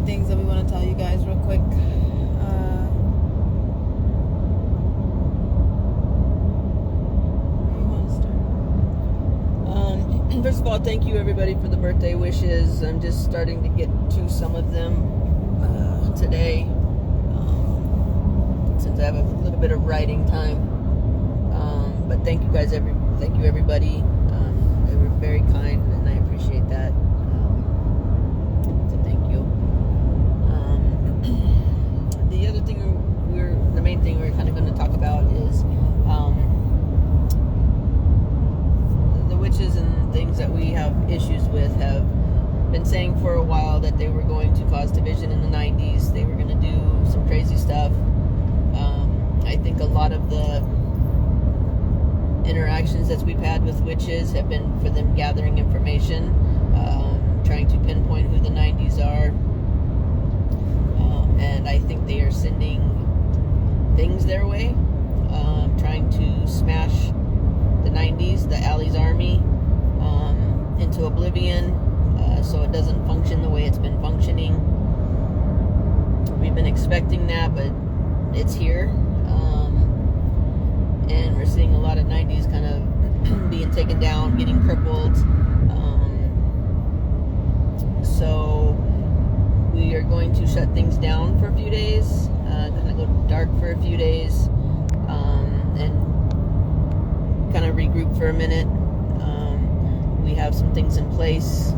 things that we want to tell you guys real quick. Where do you want to start? First of all, thank you everybody for the birthday wishes. I'm just starting to get to some of them today, since I have a little bit of writing time. But thank you guys, thank you everybody. They were very kind, and I appreciate that. So thank you. The other thing the main thing we're kind of going to talk about is the witches and things that we have issues with have been saying for a while that they were going to cause division in the 90s. They were going to do some crazy stuff. I think a lot of the interactions that we've had with witches have been for them gathering information, trying to pinpoint who the 90s are, and I think they are sending things their way, trying to smash the 90s, the Alley's army, into oblivion, so it doesn't function the way it's been functioning. We've been expecting that, but it's here. And we're seeing a lot of 90s kind of being taken down, getting crippled. So we are going to shut things down for a few days, kind of go dark for a few days, and kind of regroup for a minute. We have some things in place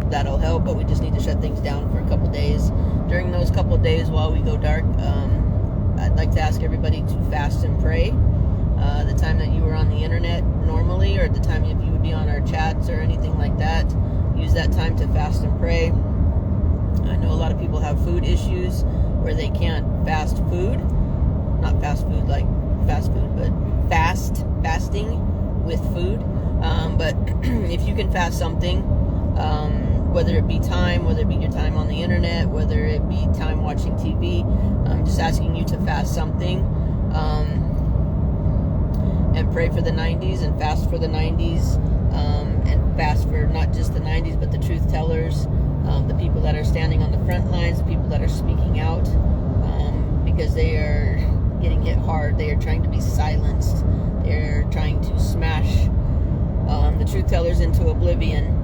that'll help, but we just need to shut things down for a couple days. During those couple days while we go dark, I'd like to ask everybody to fast and pray. The time that you were on the internet normally, or the time if you would be on our chats or anything like that, use that time to fast and pray. I know a lot of people have food issues where they can't fast food. Not fast food like fast food, but fasting with food. But if you can fast something, whether it be time, whether it be your time on the internet, whether it be time watching TV, I'm just asking you to fast something, and pray for the 90s and fast for the 90s, and fast for not just the 90s, but the truth tellers, the people that are standing on the front lines, the people that are speaking out, because they are getting hit hard. They are trying to be silenced. They're trying to smash the truth tellers into oblivion.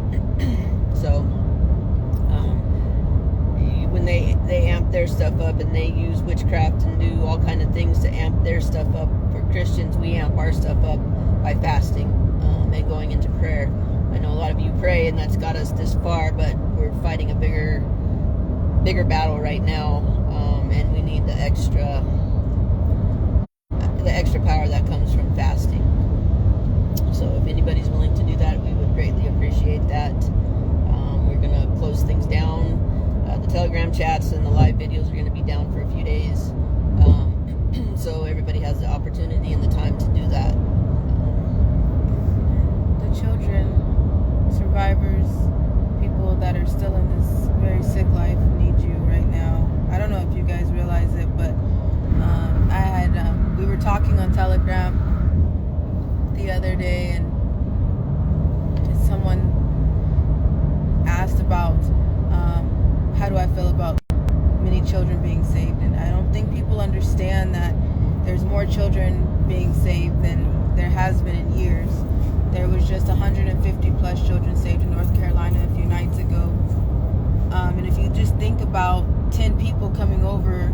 So when they amp their stuff up and they use witchcraft and do all kind of things to amp their stuff up, for Christians we amp our stuff up by fasting and going into prayer. I know a lot of you pray, and that's got us this far, but we're fighting a bigger battle right now, and we need the extra power that comes from fasting. So if anybody's willing to do that, we would greatly appreciate that. We're going to close things down. The Telegram chats and the live videos are going to be down for a few days. So everybody has the opportunity and the time to do that. The children, survivors, people that are still in this very sick life need you right now. I don't know if you guys realize it, but we were talking on Telegram the other day, and someone asked about how do I feel about many children being saved, and I don't think people understand that there's more children being saved than there has been in years. There was just 150 plus children saved in North Carolina a few nights ago, and if you just think about 10 people coming over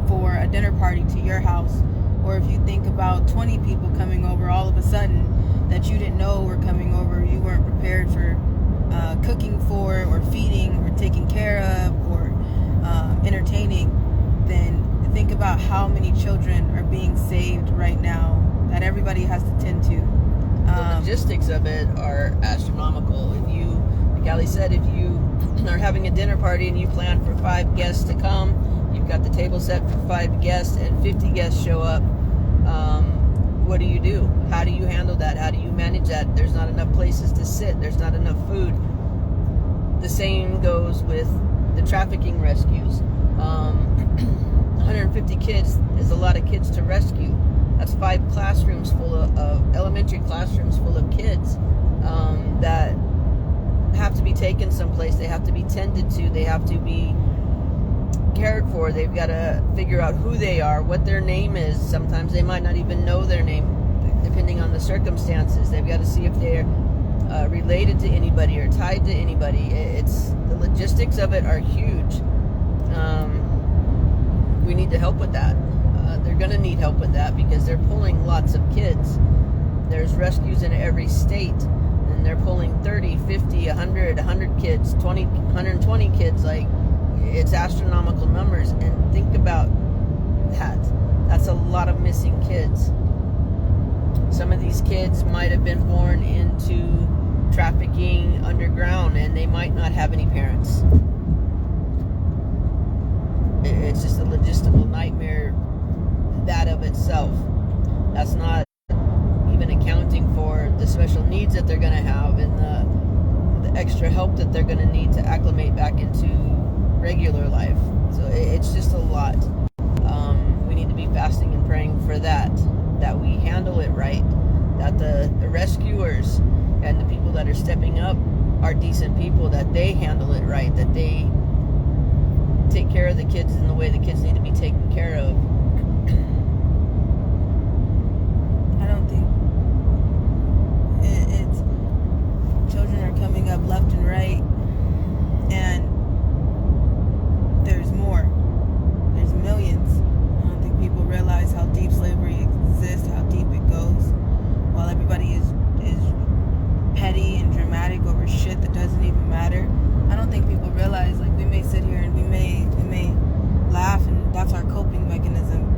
for a dinner party to your house, or if you think about 20 people coming over all of a sudden that you didn't know were coming over, you weren't prepared for cooking for, or feeding, or taking care of, or entertaining, then think about how many children are being saved right now that everybody has to tend to. The logistics of it are astronomical. If you, like Ali said, if you are having a dinner party and you plan for 5 guests to come, you've got the table set for 5 guests and 50 guests show up, what do? How do you handle that? How do you manage that? There's not enough places to sit. There's not enough food. The same goes with the trafficking rescues. 150 kids is a lot of kids to rescue. That's 5 classrooms full of elementary classrooms full of kids that have taken someplace. They have to be tended to. They have to be cared for. They've got to figure out who they are, what their name is. Sometimes they might not even know their name, depending on the circumstances. They've got to see if they're related to anybody or tied to anybody. It's the logistics of it are huge. We need to help with that. They're going to need help with that because they're pulling lots of kids. There's rescues in every state, and they're pulling 30, 50, 100 kids, 120 kids. Like, it's astronomical numbers. And think about that. That's a lot of missing kids. Some of these kids might have been born into trafficking underground, and they might not have any parents. It's just a logistical nightmare, that of itself. That's not even accounting for the special needs that they're going to have and the extra help that they're going to need to acclimate back into regular life. So it's just a lot. We need to be fasting and praying for that we handle it right, that the rescuers and the people that are stepping up are decent people, that they handle it right, that they take care of the kids in the way the kids need to be taken care of. I don't think it's children are coming up left and right, and there's more. There's millions. I don't think people realize how deep slavery exists, how deep it goes. While everybody is petty and dramatic over shit that doesn't even matter, I don't think people realize, like, we may sit here and we may laugh, and that's our coping mechanism.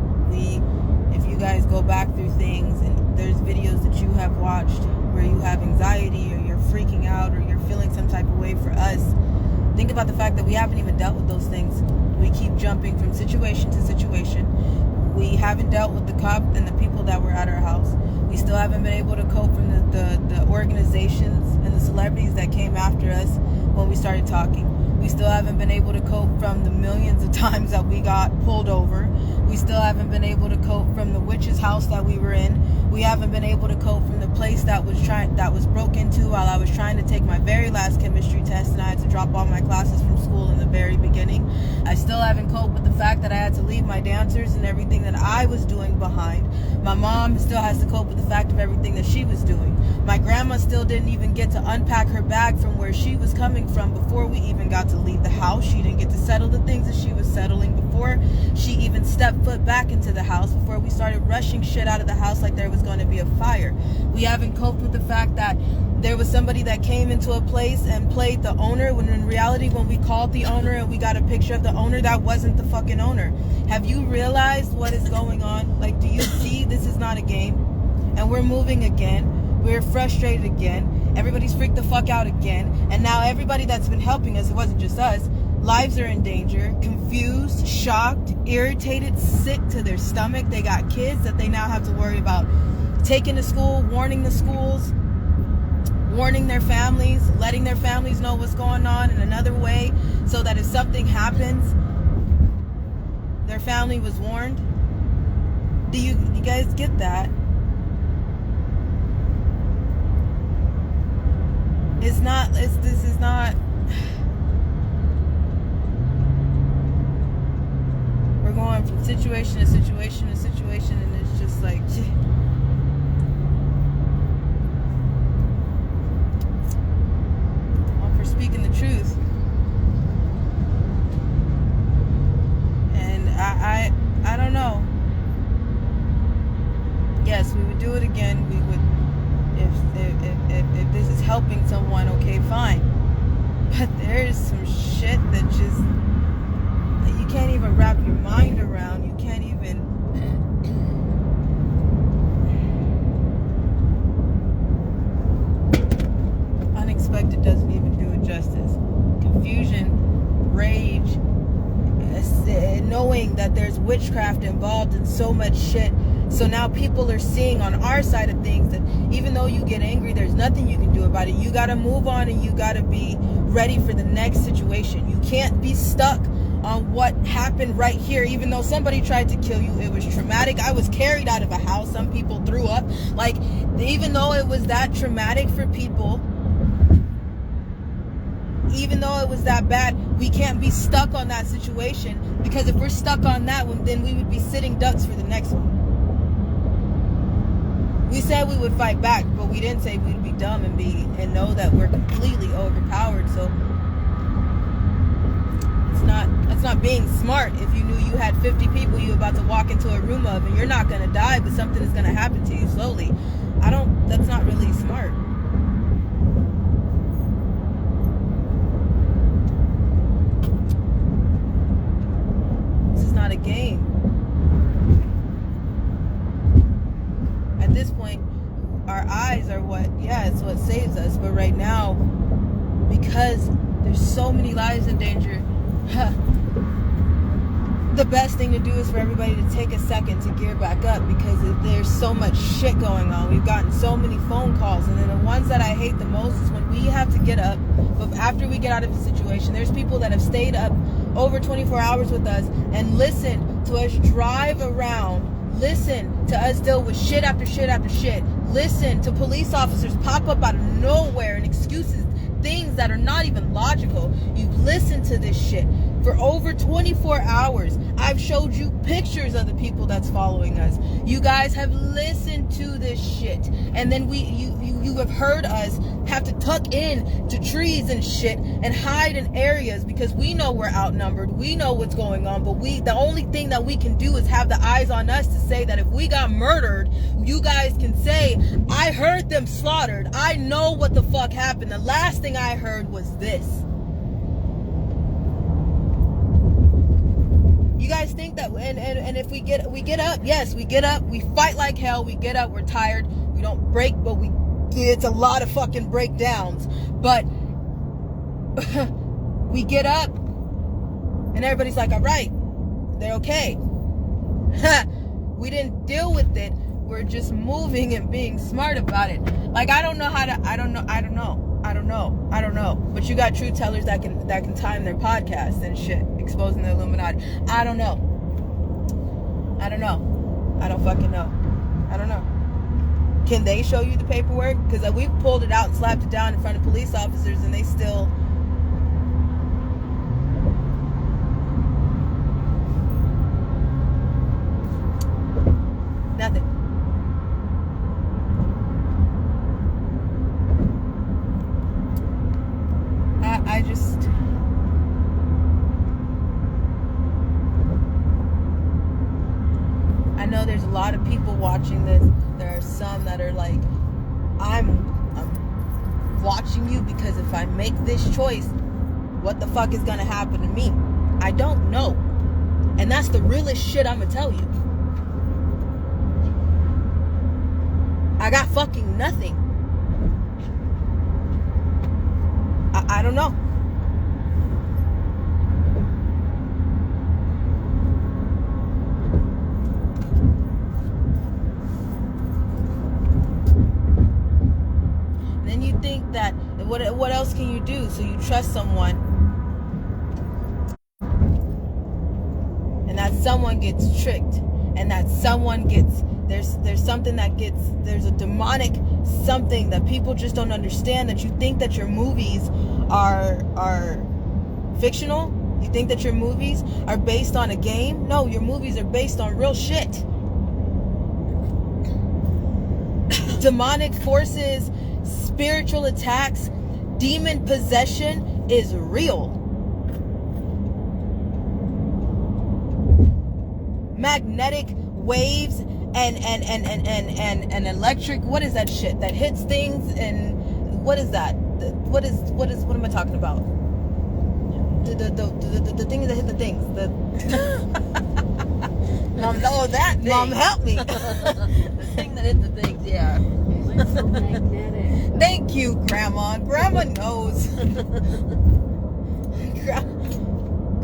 If you guys go back through things, and there's videos that you have watched where you have anxiety or you're freaking out or you're feeling some type of way, for us, think about the fact that we haven't even dealt with those things. We keep jumping from situation to situation. We haven't dealt with the cop and the people that were at our house. We still haven't been able to cope from the organizations and the celebrities that came after us when we started talking. We still haven't been able to cope from the millions of times that we got pulled over. We still haven't been able to cope from the witch's house that we were in. We haven't been able to cope from the place that was broke into while I was trying to take my very last chemistry test, and I had to drop all my classes from school in the very beginning. I still haven't coped with the fact that I had to leave my dancers and everything that I was doing behind. My mom still has to cope with the fact of everything that she was doing. My grandma still didn't even get to unpack her bag from where she was coming from before we even got to leave the house. She didn't get to settle the things that she was settling before she even stepped foot back into the house, before we started rushing shit out of the house like there was going to be a fire. We haven't coped with the fact that there was somebody that came into a place and played the owner, when in reality, when we called the owner and we got a picture of the owner, that wasn't the fucking owner. Have you realized what is going on? Like, do you see this is not a game? And we're moving again. We're frustrated again. Everybody's freaked the fuck out again. And now everybody that's been helping us, it wasn't just us, lives are in danger, confused, shocked, irritated, sick to their stomach. They got kids that they now have to worry about taking to school, warning the schools, warning their families, letting their families know what's going on in another way, so that if something happens, their family was warned. Do you guys get that? This is not. We're going from situation to situation to situation, and it's just like, all for speaking the truth. And I don't know. Yes, we would do it again. We would, if this is helping someone, okay, fine. But there's some shit that just, that you can't even wrap your mind around. You can't even. Unexpected doesn't even do it justice. Confusion, rage, knowing that there's witchcraft involved in so much shit. So now people are seeing on our side of things that even though you get angry, there's nothing you can do about it. You got to move on, and you got to be ready for the next situation. You can't be stuck on what happened right here. Even though somebody tried to kill you, it was traumatic. I was carried out of a house. Some people threw up. Like, even though it was that traumatic for people, even though it was that bad, we can't be stuck on that situation, because if we're stuck on that one, then we would be sitting ducks for the next one. We said we would fight back, but we didn't say we'd be dumb and know that we're completely overpowered. So that's not being smart. If you knew you had 50 people you were about to walk into a room of, and you're not gonna die, but something is gonna happen to you slowly. That's not really smart. This is not a game. At this point, our eyes are it's what saves us. But right now, because there's so many lives in danger, the best thing to do is for everybody to take a second to gear back up, because there's so much shit going on. We've gotten so many phone calls, and then the ones that I hate the most is when we have to get up, but after we get out of the situation, there's people that have stayed up over 24 hours with us and listened to us drive around, listen to us deal with shit after shit after shit, listen to police officers pop up out of nowhere and excuses, things that are not even logical. You've listened to this shit for over 24 hours. I've showed you pictures of the people that's following us. You guys have listened to this shit, and then you have heard us have to tuck in to trees and shit and hide in areas because we know we're outnumbered. We know what's going on, but the only thing that we can do is have the eyes on us to say that if we got murdered, you guys can say, I heard them slaughtered. I know what the fuck happened. The last thing I heard was this. You guys think that, and if we get up, yes, we get up, we fight like hell, we get up, we're tired, we don't break, but it's a lot of fucking breakdowns, but we get up, and everybody's like, all right, they're okay. We didn't deal with it, we're just moving and being smart about it. Like, I don't know. But you got truth tellers that can time their podcasts and shit, exposing the Illuminati. I don't know. I don't fucking know. I don't know. Can they show you the paperwork? Because we've pulled it out and slapped it down in front of police officers, and they still... Nothing. I know there's a lot of people watching this. There are some that are like, I'm watching you because if I make this choice, what the fuck is gonna happen to me? I don't know. And that's the realest shit I'm gonna tell you. I got fucking nothing. I don't know. Then you think that what else can you do? So you trust someone, and that someone gets tricked, and that someone gets there's something that gets, there's a demonic something that people just don't understand, that you think that your movies are fictional. You think that your movies are based on a game. No, your movies are based on real shit. Demonic forces, spiritual attacks, demon possession is real. Magnetic waves and electric, what is that shit that hits things, and what is that? What am I talking about? The things that hit the things. That thing. Mom, help me. The thing that hit the things, yeah. Electromagnetic. Thank you, Grandma. Grandma knows.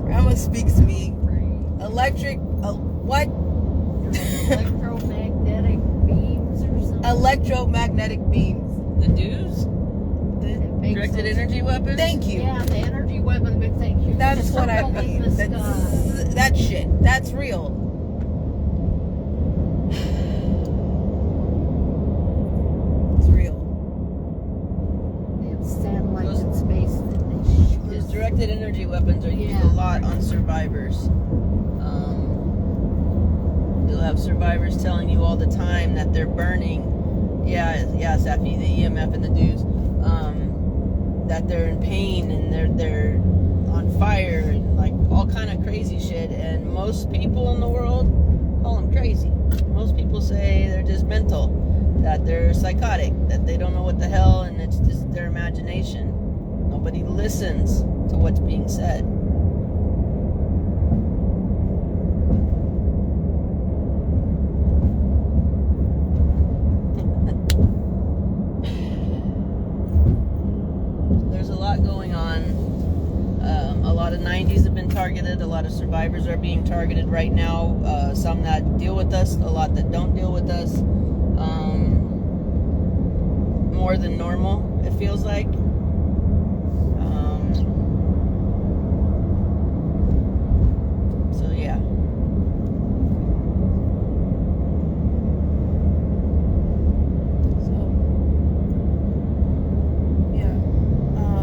Grandma speaks me. Electric, what? Electromagnetic beams or something. Electromagnetic beams. The DEWs? Directed energy weapons? Thank you. Yeah, the energy weapon, but thank you. That's what I Circle in mean. the sky. That shit. That's real. It's real. They have satellites in space that they shoot. Is directed energy weapons are used a lot on survivors. You'll have survivors telling you all the time that they're burning. Yeah, Safi, the EMF and the dues. That they're in pain and they're on fire and like all kind of crazy shit. And most people in the world call them crazy. Most people say they're just mental, that they're psychotic, that they don't know what the hell, and it's just their imagination. Nobody listens to what's being said. There's a lot going on. A lot of 90s have been targeted. A lot of survivors are being targeted right now. Some that deal with us, a lot that don't deal with us. More than normal, it feels like. So yeah.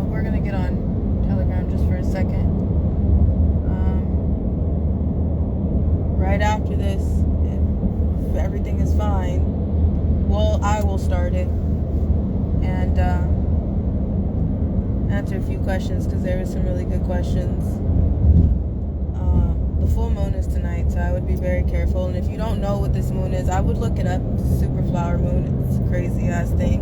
We're gonna get on Telegram just for a second. Right after this, if everything is fine, well, I will start it and answer a few questions, because there were some really good questions. The full moon is tonight, so I would be very careful. And if you don't know what this moon is, I would look it up. It's a super flower moon. It's a crazy ass thing.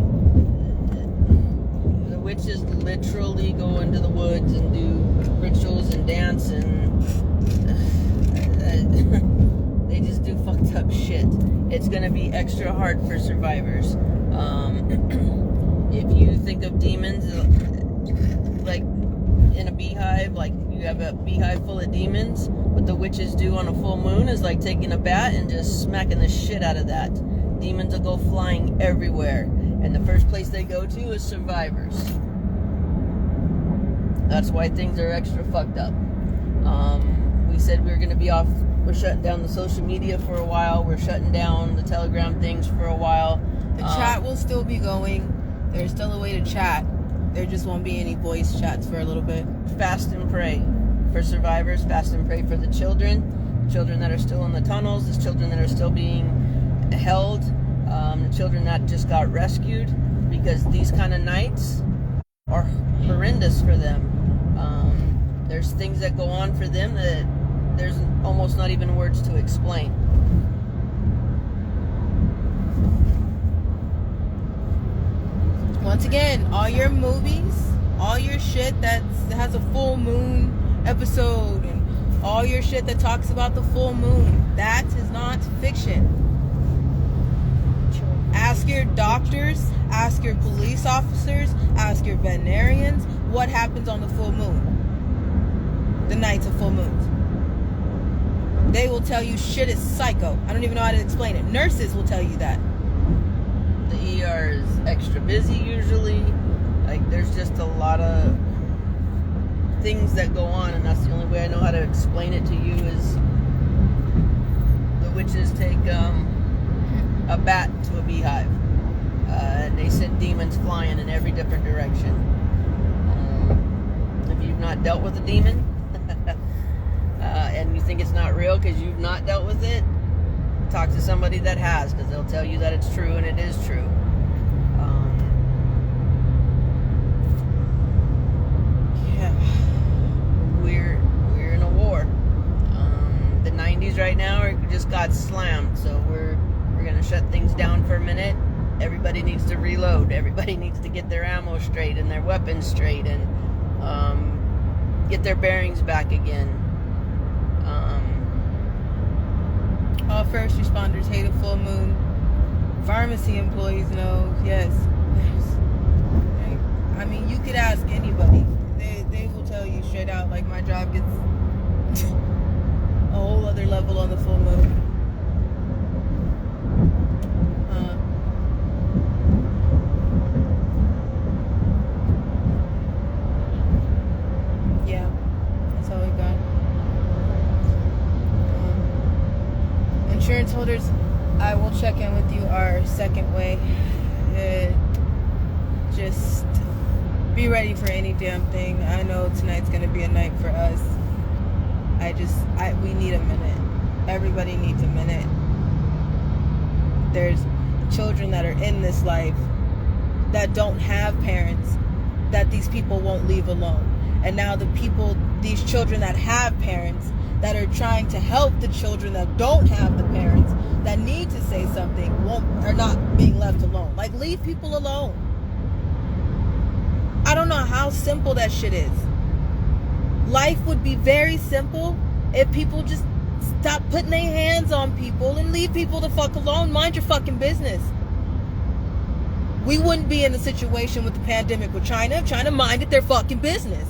The witches literally go into the woods and do rituals and dance, and they just do fucked up shit. It's gonna be extra hard for survivors. If you think of demons like in a beehive, like you have a beehive full of demons, what the witches do on a full moon is like taking a bat and just smacking the shit out of that. Demons will go flying everywhere, and the first place they go to is survivors. That's why things are extra fucked up. We said we were gonna be off. We're shutting down the social media for a while. We're shutting down the Telegram things for a while. The chat will still be going. There's still a way to chat. There just won't be any voice chats for a little bit. Fast and pray for survivors. Fast and pray for the children that are still in the tunnels, the children that are still being held, the children that just got rescued, because these kind of nights are horrendous for them. There's things that go on for them that there's almost not even words to explain. Once again, all your movies, all your shit that has a full moon episode, and all your shit that talks about the full moon, that is not fiction. Ask your doctors, ask your police officers, ask your veterinarians what happens on the full moon, the nights of full moons. They will tell you shit is psycho. I don't even know how to explain it. Nurses will tell you that. The ER is extra busy usually. Like, there's just a lot of things that go on, and that's the only way I know how to explain it to you is the witches take a bat to a beehive. And they send demons flying in every different direction. If you've not dealt with a demon, and you think it's not real because you've not dealt with it, talk to somebody that has, because they'll tell you that it's true, and it is true. We're in a war. The 90s right now just got slammed, so we're gonna shut things down for a minute. Everybody needs to reload. Everybody needs to get their ammo straight and their weapons straight, and get their bearings back again. All first responders hate a full moon. Pharmacy employees know, yes. I mean, you could ask anybody. They will tell you straight out, like, my job gets a whole other level on the full moon. Yeah, that's all we got. Insurance holders, I will check in with you our second way. Just be ready for any damn thing. I know tonight's gonna be a night for us. We need a minute. Everybody needs a minute. There's children that are in this life that don't have parents that these people won't leave alone. And now these children that have parents that are trying to help the children that don't have the parents that need to say something are not being left alone. Like, leave people alone. I don't know how simple that shit is. Life would be very simple if people just stop putting their hands on people and leave people the fuck alone. Mind your fucking business. We wouldn't be in a situation with the pandemic with China if China minded their fucking business.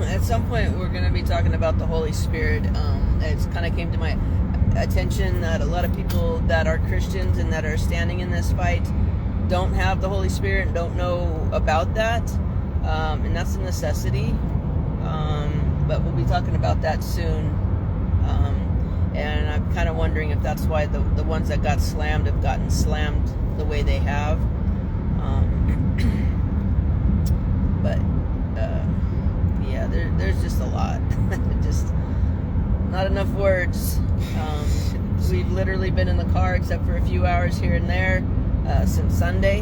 At some point, we're going to be talking about the Holy Spirit. It's kind of came to my attention that a lot of people that are Christians and that are standing in this fight don't have the Holy Spirit and don't know about that. And that's a necessity. But we'll be talking about that soon. And I'm kind of wondering if that's why the ones that got slammed have gotten slammed the way they have. But yeah, there's just a lot. Just not enough words. We've literally been in the car except for a few hours here and there since Sunday.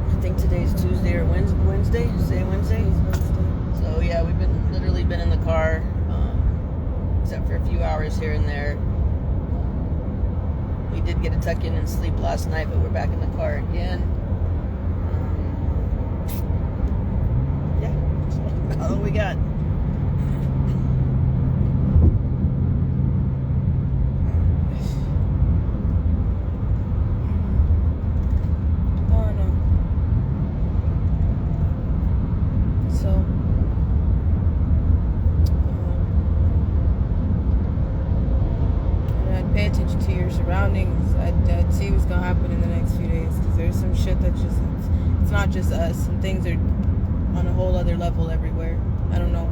I think today's Tuesday or Wednesday. Say Wednesday. So yeah, we've literally been in the car except for a few hours here and there. We did get to tuck in and sleep last night, but we're back in the car again. Yeah, all we got. Pay attention to your surroundings. I'd see what's gonna happen in the next few days, because there's some shit that it's not just us. Some things are on a whole other level everywhere. I don't know.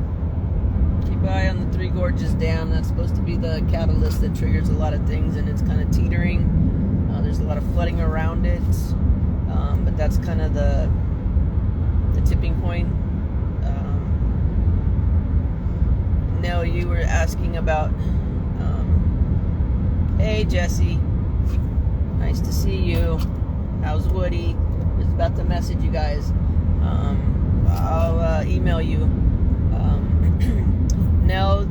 Keep an eye on the Three Gorges Dam. That's supposed to be the catalyst that triggers a lot of things, and it's kind of teetering. There's a lot of flooding around it, but that's kind of the tipping point. Nell, you were asking about. Hey Jesse, nice to see you. How's Woody? I was about to message you guys. I'll email you. Nell,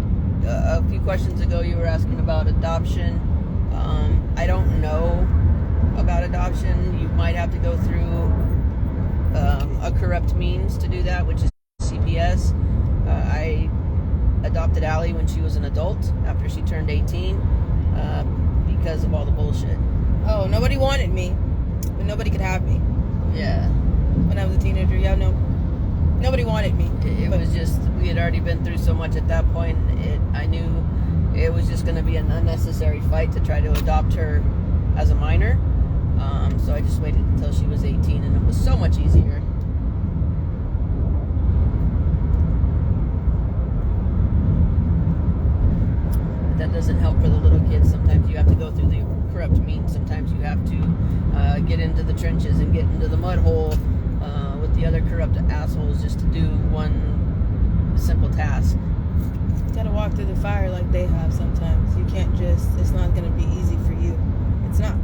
a few questions ago you were asking about adoption. I don't know about adoption. You might have to go through a corrupt means to do that, which is CPS. I adopted Allie when she was an adult after she turned 18. Because of all the bullshit. Oh, nobody wanted me, but nobody could have me. Yeah. When I was a teenager, yeah, no. Nobody wanted me. It was just, we had already been through so much at that point. I knew it was just going to be an unnecessary fight to try to adopt her as a minor. So I just waited until she was 18, and it was so much easier. That doesn't help for the little kids. Sometimes you have to go through the corrupt means. Sometimes you have to get into the trenches and get into the mud hole with the other corrupt assholes just to do one simple task. You gotta walk through the fire like they have sometimes. You can't just, it's not gonna be easy for you. It's not.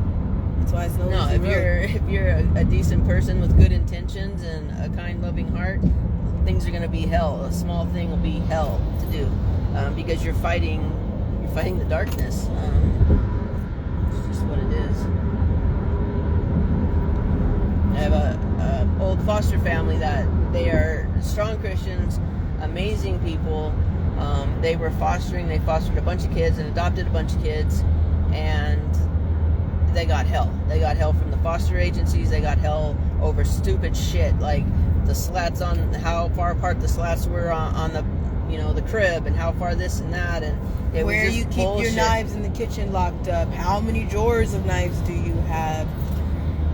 That's why it's no easy road. If you're a decent person with good intentions and a kind, loving heart, things are gonna be hell. A small thing will be hell to do because you're fighting the darkness. It's just what it is. I have a old foster family that they are strong Christians, amazing people. They fostered a bunch of kids and adopted a bunch of kids, and they got hell. They got hell from the foster agencies. They got hell over stupid shit like the slats on how far apart the slats were on the the crib, and how far this and that, and it where was just you keep bullshit. your knives in the kitchen locked up. How many drawers of knives do you have?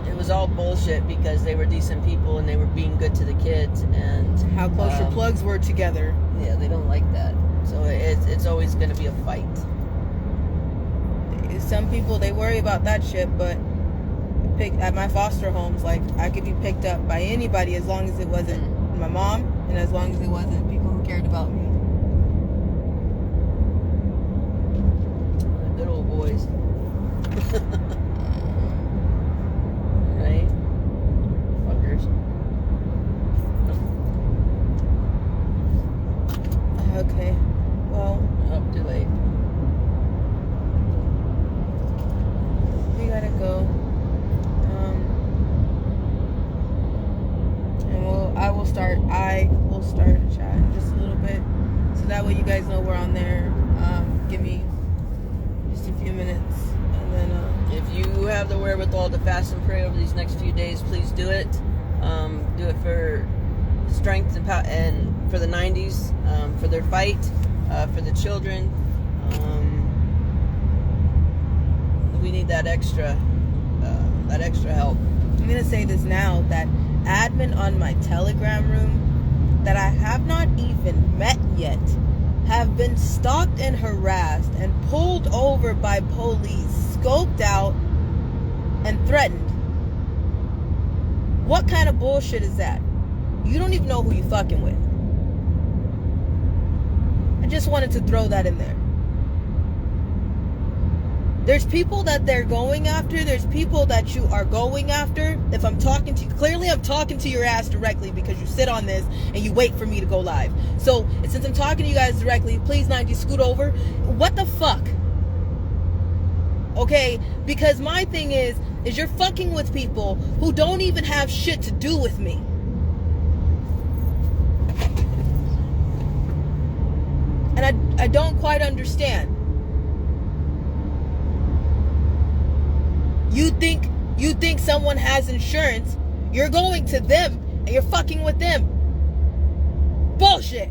It was all bullshit because they were decent people and they were being good to the kids, and How close your plugs were together. yeah, they don't like that. So it's always going to be a fight. Some people, they worry about that shit, but at my foster homes, like, I could be picked up by anybody as long as it wasn't my mom and as long as it wasn't people who cared about me. Good old boys. Right? Fuckers. Okay. Well, Oh, too late. we gotta go. And I will start a chat in just a little bit. So that way you guys know we're on there. Give me just a few minutes. And then, If you have the wherewithal to fast and pray over these next few days, please do it. Do it for strength and for the 90s, for their fight, for the children. We need that extra help. I'm gonna say this now, that admin on my Telegram room that I have not even met yet have been stalked and harassed and pulled over by police, scoped out and threatened. What kind of bullshit is that? You don't even know who you fucking with. I just wanted to throw that in there. There's people that they're going after. There's people that you are going after. If I'm talking to you, clearly I'm talking to your ass directly because you sit on this and you wait for me to go live. So since I'm talking to you guys directly, please 90 scoot over. What the fuck? Okay, because my thing is you're fucking with people who don't even have shit to do with me. And I don't quite understand. You think someone has insurance, you're going to them and you're fucking with them. Bullshit.